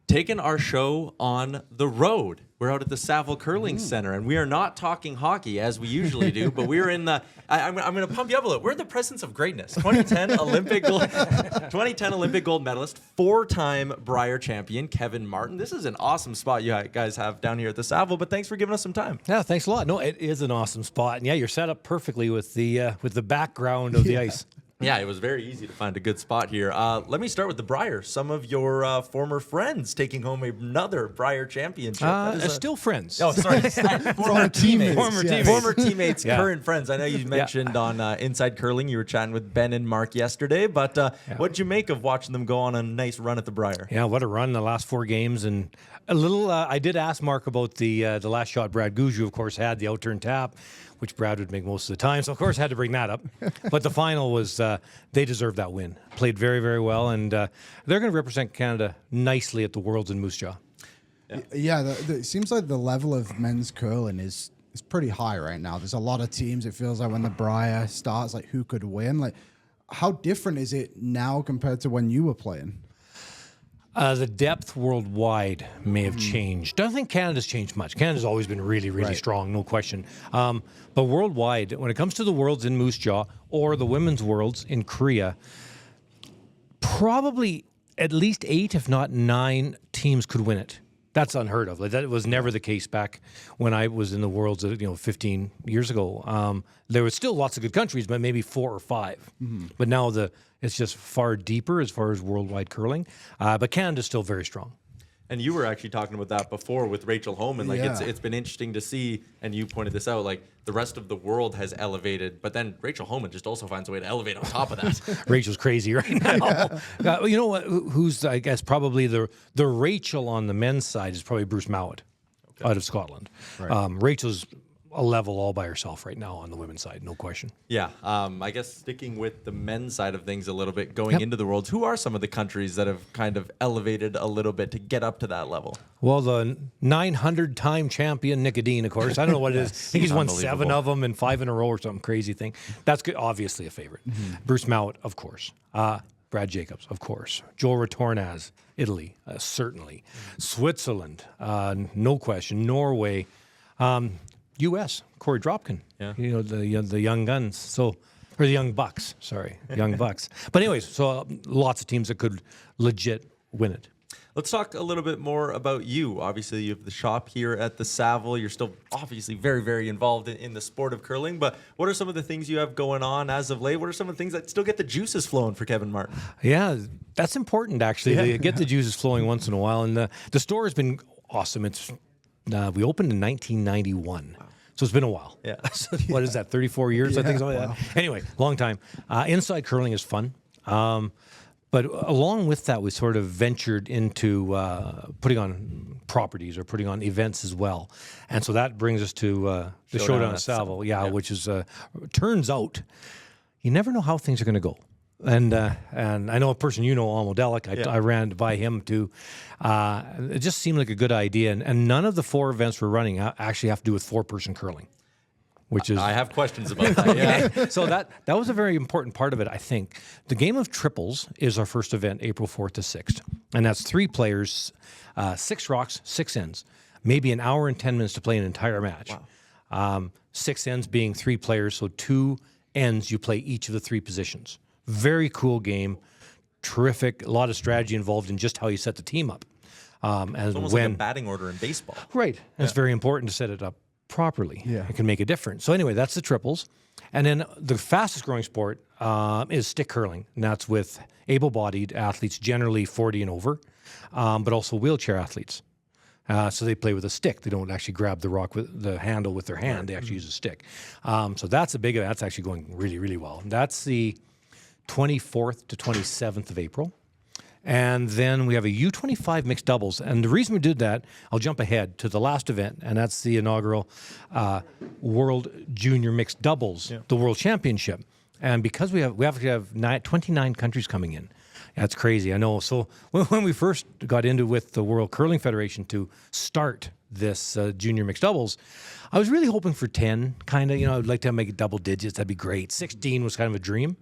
taken our show on the road. We're out at the Saville Curling Center, and we are not talking hockey as we usually do, but we're in the, I'm going to pump you up a little. We're in the presence of greatness. 2010 Olympic gold medalist, 4-time Brier champion, Kevin Martin. This is an awesome spot you guys have down here at the Saville, but thanks for giving us some time. Yeah, thanks a lot. No, it is an awesome spot. And yeah, you're set up perfectly with the background of the ice. Yeah, it was very easy to find a good spot here. Let me start with the Brier. Some of your former friends taking home another Brier championship. Still friends. Oh, sorry. Former teammates. Former teammates, Yeah. current friends. I know you mentioned on Inside Curling you were chatting with Ben and Mark yesterday, but what'd you make of watching them go on a nice run at the Brier? Yeah, what a run the last 4 games. And a little, I did ask Mark about the last shot Brad Gouju, of course, had the outturn tap, which Brad would make most of the time. So, of course, had to bring that up. But the final was, they deserved that win. Played very, very well. And they're going to represent Canada nicely at the Worlds in Moose Jaw. Yeah, it seems like the level of men's curling is pretty high right now. There's a lot of teams. It feels like when the Brier starts, like who could win? Like, how different is it now compared to when you were playing? The depth worldwide may have changed. I don't think Canada's changed much. Canada's always been really, really strong, no question. But worldwide, when it comes to the Worlds in Moose Jaw or the Women's Worlds in Korea, probably at least 8, if not 9 teams could win it. That's unheard of. Like, that was never the case back when I was in the Worlds, 15 years ago. There was still lots of good countries, but maybe 4 or 5. But now it's just far deeper as far as worldwide curling. But Canada's still very strong. And you were actually talking about that before with Rachel Homan. Like it's been interesting to see, and you pointed this out, like the rest of the world has elevated, but then Rachel Homan just also finds a way to elevate on top of that. Rachel's crazy right now. You know what? Who's, I guess, probably the Rachel on the men's side is probably Bruce Mowat out of Scotland. Right. Rachel's a level all by herself right now on the women's side, no question. Yeah, I guess sticking with the men's side of things a little bit, going into the Worlds, who are some of the countries that have kind of elevated a little bit to get up to that level? Well, the 900-time champion Nicodine, of course. I don't know what it is. I think he's won 7 of them and 5 in a row or something crazy thing. That's good, obviously a favorite. Bruce Mowat, of course. Brad Jacobs, of course. Joel Retornaz, Italy, certainly. Switzerland, no question. Norway. U.S. Corey Dropkin, the young guns, or the young bucks. Sorry, young bucks. But anyways, so lots of teams that could legit win it. Let's talk a little bit more about you. Obviously, you have the shop here at the Saville. You're still obviously very, very involved in the sport of curling. But what are some of the things you have going on as of late? What are some of the things that still get the juices flowing for Kevin Martin? Yeah, that's important actually. To get the juices flowing once in a while. And the store has been awesome. It's we opened in 1991. Wow. So it's been a while. Yeah. What is that, 34 years, I think? Something like that. Anyway, long time. Inside curling is fun. But along with that, we sort of ventured into putting on properties or putting on events as well. And so that brings us to the Showdown at Saville, which is, turns out, you never know how things are going to go. And I know a person Almo Delic. I ran by him too. It just seemed like a good idea. And none of the 4 events we're running actually have to do with 4-person curling, which is... I have questions about that. Yeah. So that was a very important part of it, I think. The game of triples is our first event, April 4th to 6th. And that's 3 players, 6 rocks, 6 ends. Maybe an hour and 10 minutes to play an entire match. Wow. 6 ends being 3 players, so 2 ends you play each of the 3 positions. Very cool game, terrific. A lot of strategy involved in just how you set the team up. It's almost like a batting order in baseball. Right. And it's very important to set it up properly. Yeah. It can make a difference. So anyway, that's the triples. And then the fastest growing sport is stick curling. And that's with able-bodied athletes, generally 40 and over, but also wheelchair athletes. So they play with a stick. They don't actually grab the rock with the handle with their hand. They actually use a stick. So that's a big event. That's actually going really, really well. That's the 24th to 27th of April. And then we have a U25 mixed doubles. And the reason we did that, I'll jump ahead to the last event, and that's the inaugural World Junior Mixed Doubles, the World Championship. And because we have to have 29 countries coming in. That's crazy, I know. So when we first got into with the World Curling Federation to start this junior mixed doubles, I was really hoping for 10, kind of. I'd like to make it double digits. That'd be great. 16 was kind of a dream.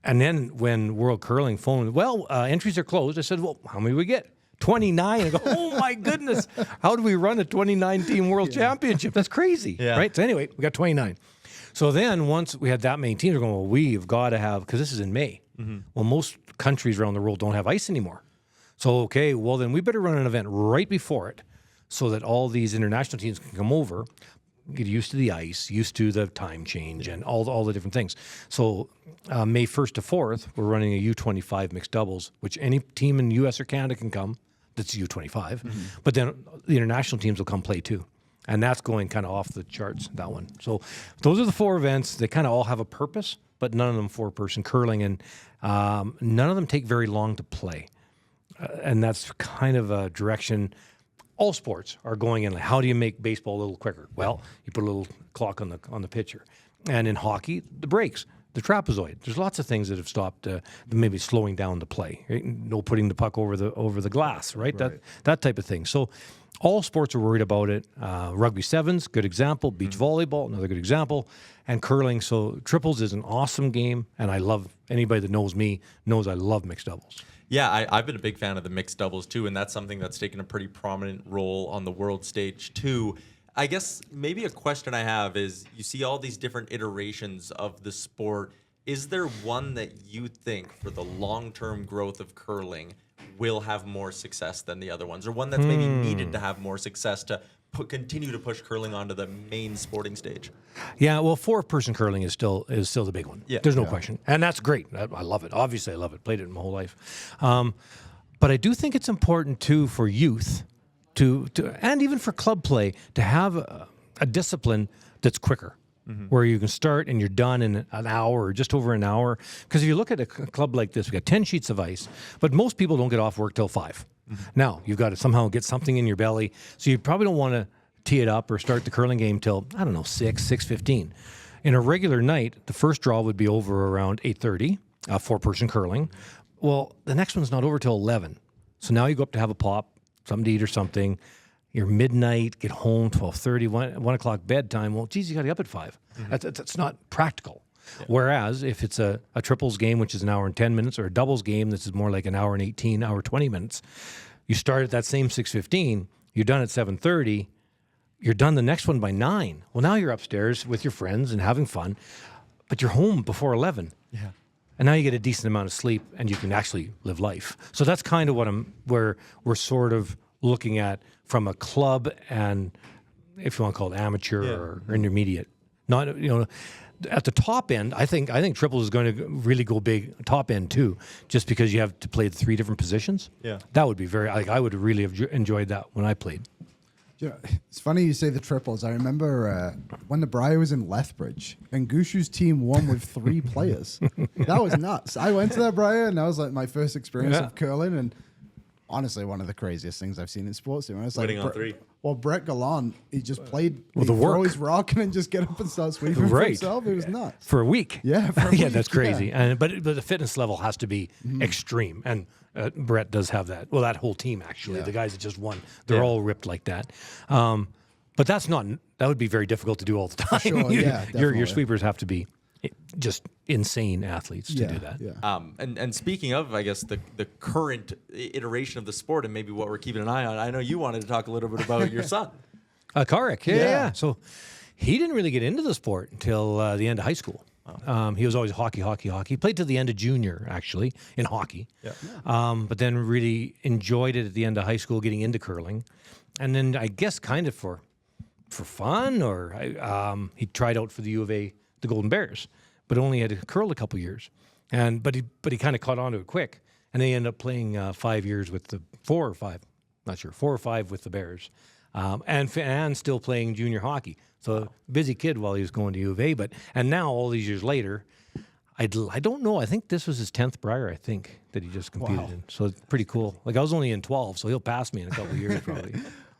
And then when World Curling phoned, entries are closed, I said, well, how many we get? 29. I go, oh my goodness, how do we run a 29-team world championship? That's crazy, right? So anyway, we got 29. So then once we had that many teams, we're going, well, we've got to have, because this is in May. Well, most countries around the world don't have ice anymore. So, okay, well, then we better run an event right before it so that all these international teams can come over, get used to the ice, used to the time change and all the different things. So May 1st to 4th, we're running a U25 mixed doubles, which any team in the U.S. or Canada can come. That's U25. But then the international teams will come play too. And that's going kind of off the charts, that one. So those are the 4 events. They kind of all have a purpose, but none of them 4-person curling. And none of them take very long to play. And that's kind of a direction all sports are going in. Like, how do you make baseball a little quicker? Well, you put a little clock on the pitcher. And in hockey, the brakes, the trapezoid. There's lots of things that have stopped maybe slowing down the play. Right? No putting the puck over the glass, right? That type of thing. So all sports are worried about it. Rugby sevens, good example. Beach volleyball, another good example. And curling. So triples is an awesome game. And I love, anybody that knows me knows I love mixed doubles. Yeah, I've been a big fan of the mixed doubles too, and that's something that's taken a pretty prominent role on the world stage too. I guess maybe a question I have is, you see all these different iterations of the sport. Is there one that you think for the long-term growth of curling will have more success than the other ones, or one that's maybe needed to have more success to continue to push curling onto the main sporting stage? Yeah, well, 4-person curling is still the big one. Yeah. There's no question. And that's great. I love it. Obviously, I love it. Played it my whole life. But I do think it's important, too, for youth to and even for club play to have a discipline that's quicker, where you can start and you're done in an hour or just over an hour. Because if you look at a club like this, we got 10 sheets of ice, but most people don't get off work till 5. Now, you've got to somehow get something in your belly. So you probably don't want to tee it up or start the curling game till, 6:15. In a regular night, the first draw would be over around 8:30, 4-person curling. Well, the next one's not over till 11. So now you go up to have a pop, something to eat or something. You're midnight, get home, 12:30, 1 o'clock bedtime. Well, geez, you got to be up at 5. That's not practical. Yeah. Whereas if it's a triples game, which is an hour and 10 minutes, or a doubles game, this is more like an hour and 18, hour 20 minutes, you start at that same 6:15, you're done at 7:30, you're done the next one by 9. Well, now you're upstairs with your friends and having fun, but you're home before 11. Yeah. And now you get a decent amount of sleep and you can actually live life. So that's kind of where we're sort of looking at from a club and, if you want to call it amateur or intermediate. Not, at the top end, I think triples is going to really go big top end too, just because you have to play the 3 different positions. Yeah, that would be I would really have enjoyed that when I played. Yeah, it's funny you say the triples. I remember when the Briar was in Lethbridge and Gushu's team won with 3 players. That was nuts. I went to that Briar and that was like my first experience of curling, and honestly, one of the craziest things I've seen in sports. It was winning on 3. Well, Brett Gallant, he just played. Well, the throw work. his rock and just get up and start sweeping for himself. It was nuts. For a week. Yeah, for a week, that's crazy. Yeah. But the fitness level has to be extreme. And Brett does have that. Well, that whole team, actually. The guys that just won, they're all ripped like that. But that would be very difficult to do all the time. Sure, your sweepers have to be just insane athletes to do that. Yeah. And speaking of, I guess, the current iteration of the sport and maybe what we're keeping an eye on, I know you wanted to talk a little bit about your son. Karek, yeah. So he didn't really get into the sport until the end of high school. He was always hockey. He played to the end of junior, actually, in hockey. Yeah. But then really enjoyed it at the end of high school, getting into curling. And then I guess kind of for fun, or he tried out for the U of A, the Golden Bears, but only had curled a couple years. But he kind of caught on to it quick. And they ended up playing 5 years with the 4 or 5, not sure, 4 or 5 with the Bears. And still playing junior hockey. So busy kid while he was going to U of A. And now, all these years later, I don't know. I think this was his 10th Briar, I think, that he just competed in. So it's pretty cool. Like, I was only in 12, so he'll pass me in a couple of years probably.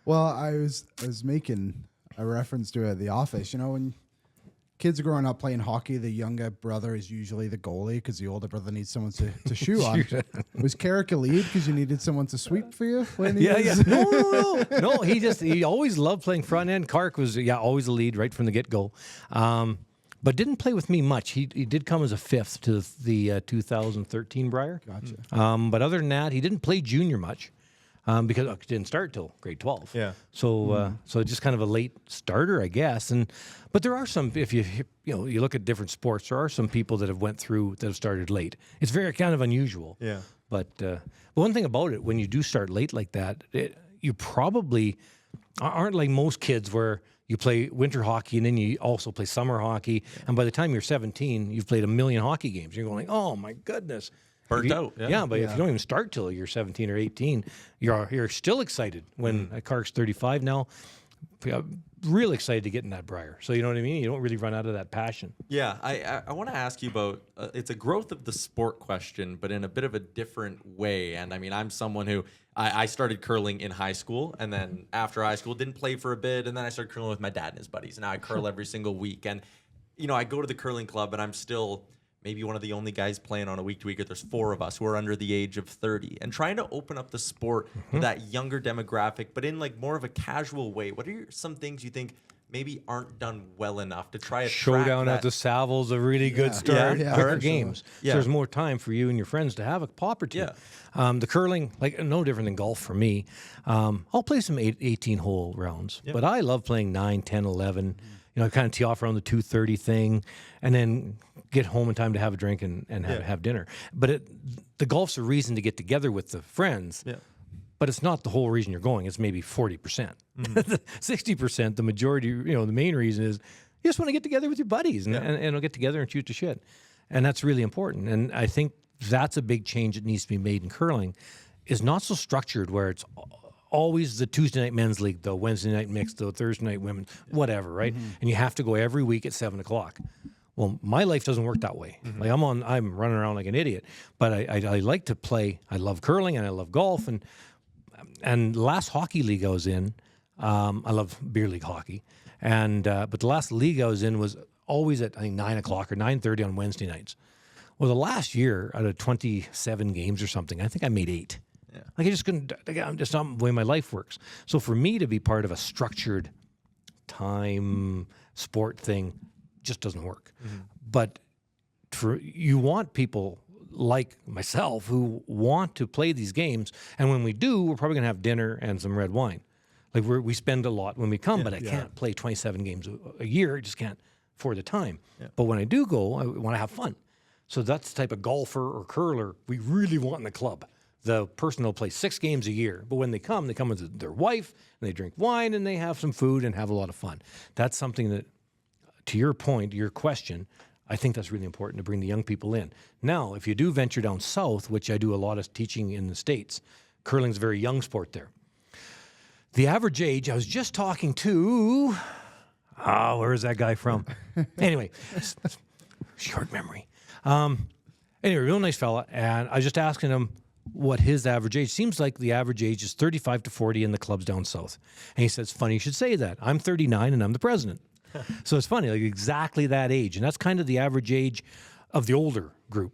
Well, I was making a reference to it at the office. When kids are growing up playing hockey, the younger brother is usually the goalie because the older brother needs someone to shoe on. Was Carrick a lead because you needed someone to sweep for you? No, he always loved playing front end. Kark was always a lead right from the get-go. But didn't play with me much. He did come as a 5th to the 2013 Briar. Gotcha. But other than that, he didn't play junior much. because it didn't start till grade 12. Yeah. So so just kind of a late starter, I guess. But there are some, if you look at different sports, there are some people that have started late. It's very kind of unusual. Yeah. But one thing about it, when you do start late like that, you probably aren't like most kids where you play winter hockey and then you also play summer hockey. Yeah. And by the time you're 17, you've played a million hockey games. You're going like, oh my goodness. Burnt out. Yeah, but if you don't even start till you're 17 or 18, you're still excited. When Clark's 35 now, real excited to get in that briar. So you know what I mean? You don't really run out of that passion. Yeah, I want to ask you about, it's a growth of the sport question, but in a bit of a different way. And I mean, I'm someone who, I started curling in high school, and then after high school, didn't play for a bit, and then I started curling with my dad and his buddies. And now I curl every single week. And, I go to the curling club, and I'm still maybe one of the only guys playing on a week-to-week, or there's 4 of us who are under the age of 30, and trying to open up the sport for that younger demographic, but in like more of a casual way. What are some things you think maybe aren't done well enough to try to Showdown at the Savil's a really good start. Quicker games. Yeah. So there's more time for you and your friends to have a pop or two. Yeah. The curling, like no different than golf for me. I'll play some 18-hole rounds, but I love playing 9, 10, 11. Kind of tee off around the 2:30 thing, and then get home in time to have a drink and have dinner. But the golf's a reason to get together with the friends. Yeah. But it's not the whole reason you're going. It's maybe 40%. 60%, the majority, the main reason is you just want to get together with your buddies and get together and shoot the shit. And that's really important. And I think that's a big change that needs to be made in curling, is not so structured where it's always the Tuesday night men's league, the Wednesday night mixed, the Thursday night women, whatever, right? And you have to go every week at 7 o'clock. Well, my life doesn't work that way. Like I'm running around like an idiot, but I like to play. I love curling and I love golf. And the last hockey league I was in, I love beer league hockey. But the last league I was in was always at, I think, 9 o'clock or 9:30 on Wednesday nights. Well, the last year, out of 27 games or something, I think I made 8. Yeah. Like I just couldn't. I'm just not the way my life works. So for me to be part of a structured time sport thing just doesn't work. But you want people like myself who want to play these games, and when we do, we're probably going to have dinner and some red wine. Like we spend a lot when we come, but I can't play 27 games a year. I just can't afford the time. Yeah. But when I do go, I want to have fun. So that's the type of golfer or curler we really want in the club. The person will play 6 games a year, but when they come with their wife, and they drink wine, and they have some food and have a lot of fun. That's something that, to your point, your question, I think that's really important to bring the young people in. Now, if you do venture down south, which I do a lot of teaching in the States, curling's a very young sport there. The average age, I was just talking to, where is that guy from? Anyway, short memory. Anyway, real nice fella, and I was just asking him what his average age. Seems like the average age is 35 to 40 in the clubs down south. And he says, funny you should say that. I'm 39 and I'm the president. So it's funny, like exactly that age. And that's kind of the average age of the older group.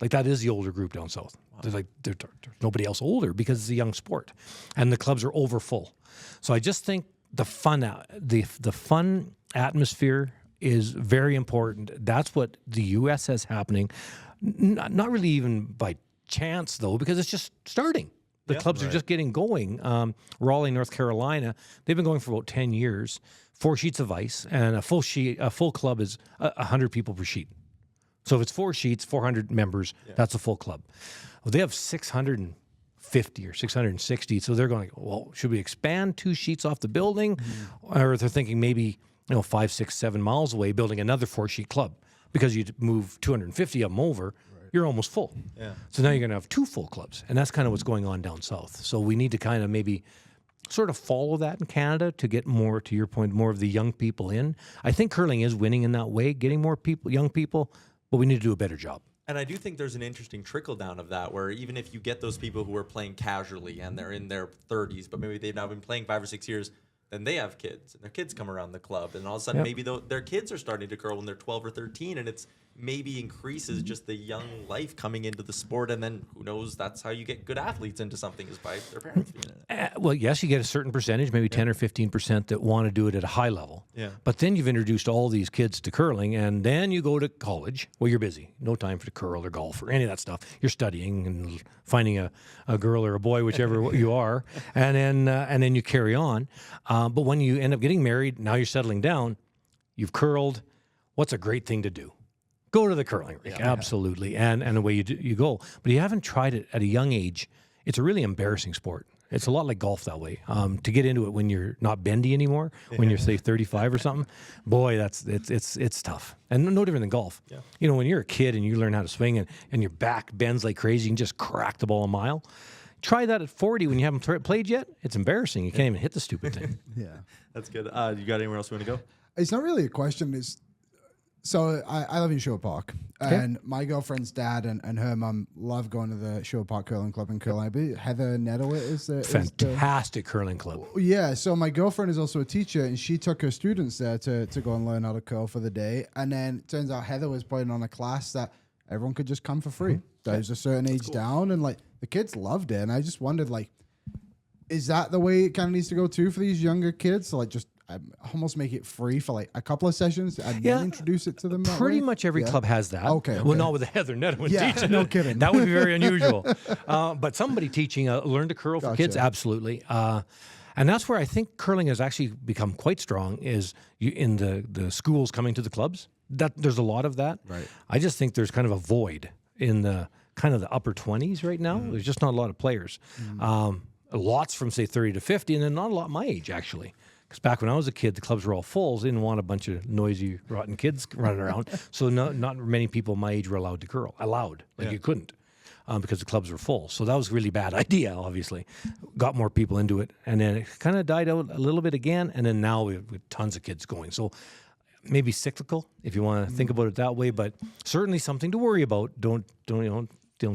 Like that is the older group down south. Wow. There's nobody else older because it's a young sport. And the clubs are over full. So I just think the fun atmosphere is very important. That's what the U.S. has happening. Not really even by chance, though, because it's just starting. The clubs are just getting going. Raleigh, North Carolina, they've been going for about 10 years. 4 sheets of ice, and a full club is 100 people per sheet. So if it's 4 sheets, 400 members, that's a full club. Well, they have 650 or 660, so they're going, well, should we expand 2 sheets off the building? Or they're thinking maybe 5, 6, 7 miles away, building another 4-sheet club, because you move 250 of them over, you're almost full. Yeah. So now you're going to have 2 full clubs, and that's kind of what's going on down south. So we need to kind of maybe sort of follow that in Canada to get more, to your point, more of the young people in. I think curling is winning in that way, getting more people, young people, but we need to do a better job. And I do think there's an interesting trickle down of that, where even if you get those people who are playing casually and they're in their 30s, but maybe they've now been playing 5 or 6 years, then they have kids, and their kids come around the club, and all of a sudden maybe their kids are starting to curl when they're 12 or 13, and it's maybe increases just the young life coming into the sport, and then who knows, that's how you get good athletes into something, is by their parents being in it. Well, yes, you get a certain percentage, maybe 10 or 15% that want to do it at a high level. Yeah. But then you've introduced all these kids to curling, and then you go to college. Well, you're busy. No time for curl or golf or any of that stuff. You're studying and finding a girl or a boy, whichever you are, and then you carry on. But when you end up getting married, now you're settling down, you've curled. What's a great thing to do? Go to the curling rink, absolutely, and away you go. But you haven't tried it at a young age. It's a really embarrassing sport. It's a lot like golf that way. To get into it when you're not bendy anymore, when you're say 35 or something, boy, it's tough. And no different than golf. Yeah. You know, when you're a kid and you learn how to swing and your back bends like crazy, you can just crack the ball a mile. Try that at 40 when you haven't played yet. It's embarrassing. You can't even hit the stupid thing. Yeah, that's good. You got anywhere else you want to go? It's not really a question. So I live in Sherwood Park, and my girlfriend's dad and her mum love going to the Sherwood Park Curling Club in Curling. I believe Heather Nettowit is the fantastic curling club. Yeah, so my girlfriend is also a teacher, and she took her students there to go and learn how to curl for the day. And then it turns out Heather was putting on a class that everyone could just come for free. There's a certain age down, and like the kids loved it. And I just wondered, like, is that the way it kind of needs to go too for these younger kids? So like just almost make it free for like a couple of sessions and then introduce it to them. Pretty much every club has that. Okay. Well, not with the Heather Nettowit teaching. No kidding. That would be very unusual. But somebody teaching learn to curl for kids, absolutely. And that's where I think curling has actually become quite strong, is in the schools coming to the clubs. That there's a lot of that. Right. I just think there's kind of a void in the kind of the upper 20s right now. There's just not a lot of players. Lots from say 30 to 50, and then not a lot my age actually. Because back when I was a kid, the clubs were all full. So they didn't want a bunch of noisy, rotten kids running around. So not many people my age were allowed to curl. You couldn't, because the clubs were full. So that was a really bad idea, obviously. Got more people into it. And then it kind of died out a little bit again. And then now we have tons of kids going. So maybe cyclical, if you want to think about it that way. But certainly something to worry about. Don't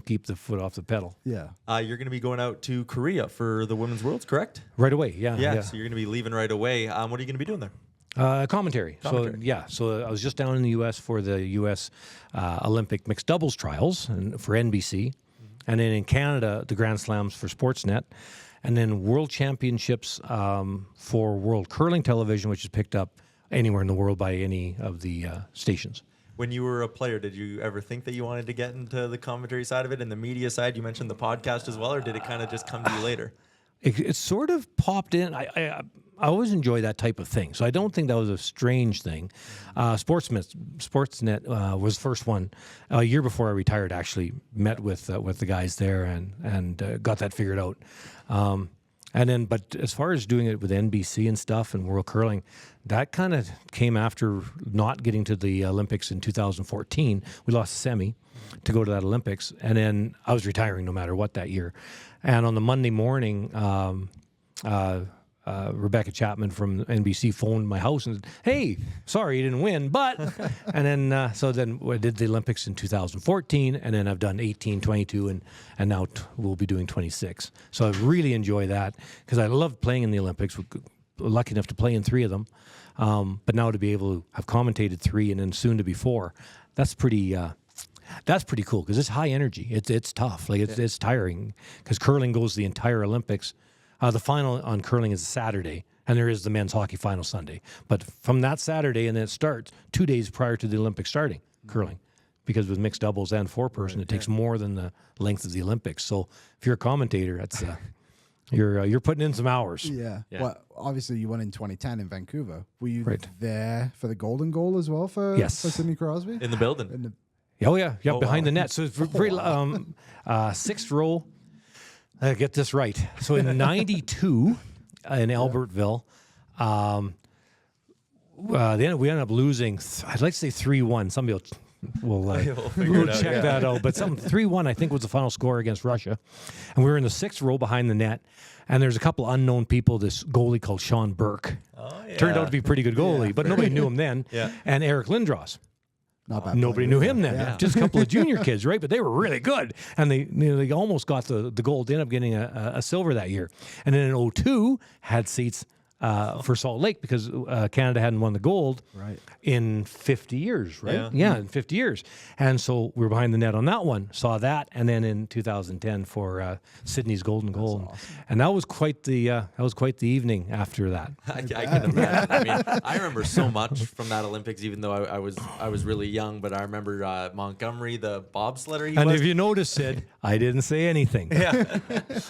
keep the foot off the pedal. Yeah. You're going to be going out to Korea for the Women's Worlds, correct? Right away, yeah. So you're going to be leaving right away. What are you going to be doing there? Commentary. So I was just down in the U.S. for the U.S. Olympic mixed doubles trials and for NBC. And then in Canada, the Grand Slams for Sportsnet. And then World Championships for World Curling Television, which is picked up anywhere in the world by any of the stations. When you were a player, did you ever think that you wanted to get into the commentary side of it and the media side? You mentioned the podcast as well, or did it kind of just come to you later? It sort of popped in. I always enjoy that type of thing, so I don't think that was a strange thing. Sportsnet was the first one. A year before I retired, actually met with the guys there and got that figured out. But as far as doing it with NBC and stuff and World Curling, that kind of came after not getting to the Olympics in 2014. We lost the semi to go to that Olympics, and then I was retiring no matter what that year. And on the Monday morning, Rebecca Chapman from NBC phoned my house and said, "Hey, sorry you didn't win, but..." And then, so then I did the Olympics in 2014, and then I've done 18, 22, and now we'll be doing 26. So I really enjoy that because I loved playing in the Olympics. We're lucky enough to play in 3 of them. But now to be able to have commentated 3 and then soon to be 4, that's pretty cool because it's high energy. It's tough. Like it's tiring because curling goes the entire Olympics. The final on curling is a Saturday, and there is the men's hockey final Sunday. But from that Saturday, and then it starts 2 days prior to the Olympics starting, curling. Because with mixed doubles and 4-person, it takes more than the length of the Olympics. So if you're a commentator, that's you're putting in some hours. Yeah. Well, obviously you won in 2010 in Vancouver. Were you there for the golden goal as well for Sidney Crosby? In the building. Behind the net. So it's very 6th row. Get this right. So in '92, in Albertville, we ended up losing. I'd like to say 3-1. Somebody will check that out. But 3-1, I think, was the final score against Russia, and we were in the 6th row behind the net. And there's a couple unknown people. This goalie called Sean Burke turned out to be a pretty good goalie, but nobody knew him then. And Eric Lindros. Nobody knew him then. Just a couple of junior kids, right? But they were really good, and they almost got the gold. They ended up getting a silver that year. And then in '02 had seats for Salt Lake because Canada hadn't won the gold in 50 years, right? Yeah, in 50 years. And so we were behind the net on that one, saw that, and then in 2010 for Sydney's golden goal. Awesome. And that was quite the evening after that. I can imagine. I mean, I remember so much from that Olympics, even though I was really young, but I remember Montgomery, the bobsledder. And if you notice, Sid, I didn't say anything. Yeah.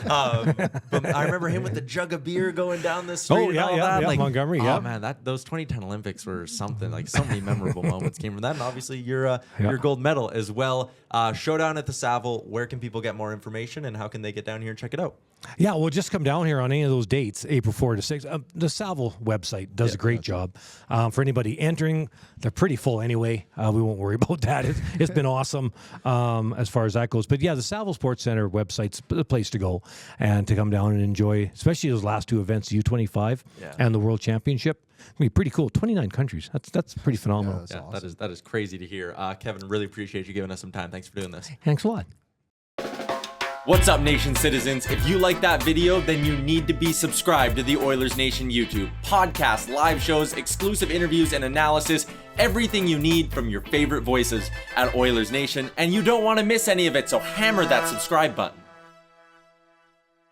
But I remember him with the jug of beer going down the street. Oh, yeah, and all that. Like, Montgomery, oh, man, those 2010 Olympics were something. Like, so many memorable moments came from that. And obviously, your gold medal as well. Showdown at the Saville. Where can people get more information, and how can they get down here and check it out? Yeah, well, just come down here on any of those dates, April 4 to 6. The Saville website does a great job. For anybody entering, they're pretty full anyway. We won't worry about that. It's been awesome as far as that goes. But yeah, the Saville Sports Center website's the place to go and to come down and enjoy, especially those last two events, U25 and the World Championship. It'll be pretty cool. 29 countries. That's pretty phenomenal. Yeah, awesome. That is crazy to hear. Kevin, really appreciate you giving us some time. Thanks for doing this. Thanks a lot. What's up, Nation citizens? If you like that video, then you need to be subscribed to the Oilers Nation YouTube. Podcasts, live shows, exclusive interviews, and analysis. Everything you need from your favorite voices at Oilers Nation. And you don't want to miss any of it, so hammer that subscribe button.